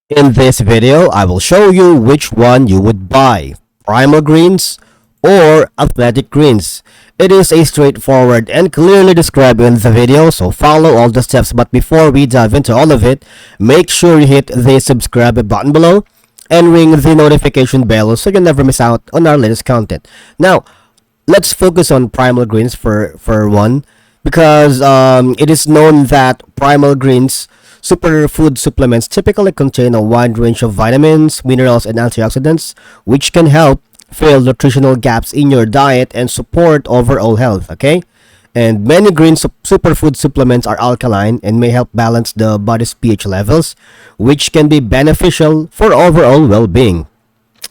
In this video, I will show you which one you would buy, Primal Greens or Athletic Greens. It is a straightforward and clearly described in the video, so follow all the steps. But before we dive into all of it, make sure you hit the subscribe button below and ring the notification bell so you never miss out on our latest content. Now, let's focus on Primal Greens for one because it is known that Primal Greens superfood supplements typically contain a wide range of vitamins, minerals, and antioxidants, which can help fill nutritional gaps in your diet and support overall health. Okay, and many green superfood supplements are alkaline and may help balance the body's pH levels, which can be beneficial for overall well-being.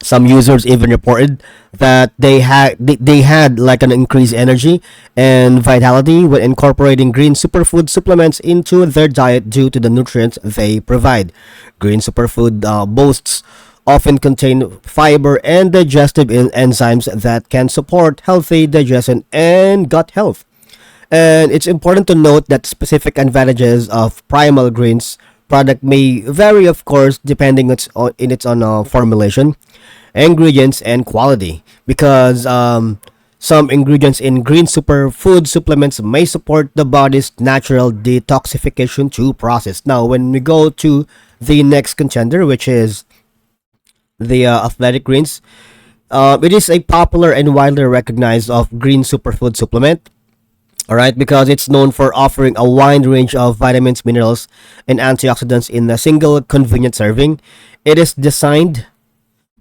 Some users even reported that they had like an increased energy and vitality when incorporating green superfood supplements into their diet due to the nutrients they provide. Green superfood boasts often contain fiber and digestive enzymes that can support healthy digestion and gut health. And it's important to note that specific advantages of Primal Greens product may vary, of course, depending in its on formulation, ingredients, and quality. Because some ingredients in green superfood supplements may support the body's natural detoxification to process. Now, when we go to the next contender, which is the Athletic Greens, it is a popular and widely recognized of green superfood supplement. All right, because it's known for offering a wide range of vitamins, minerals, and antioxidants in a single convenient serving. It is designed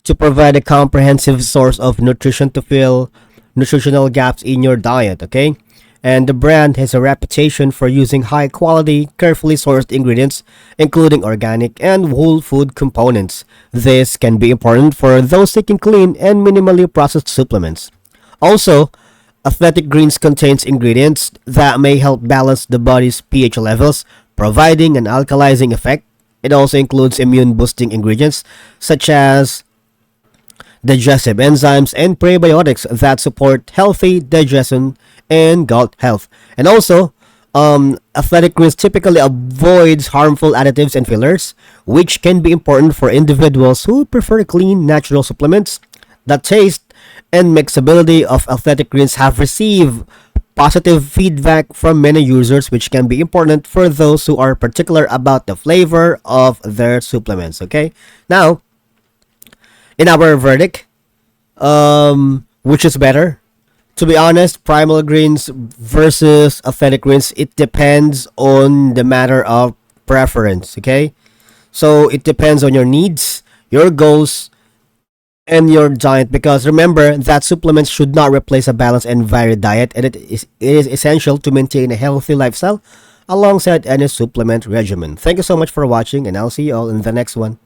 to provide a comprehensive source of nutrition to fill nutritional gaps in your diet, okay? And the brand has a reputation for using high quality, carefully sourced ingredients, including organic and whole food components. This can be important for those seeking clean and minimally processed supplements. Also, Athletic Greens contains ingredients that may help balance the body's pH levels, providing an alkalizing effect. It also includes immune boosting ingredients such as digestive enzymes and prebiotics that support healthy digestion and gut health. And also, Athletic Greens typically avoids harmful additives and fillers, which can be important for individuals who prefer clean, natural supplements. The taste and mixability of Athletic Greens have received positive feedback from many users, which can be important for those who are particular about the flavor of their supplements. Okay, now in our verdict, which is better? To be honest, Primal Greens versus Athletic Greens, it depends on the matter of preference. Okay, so it depends on your needs, your goals, and your diet. Because remember that supplements should not replace a balanced and varied diet, and it is essential to maintain a healthy lifestyle alongside any supplement regimen. Thank you so much for watching, and I'll see you all in the next one.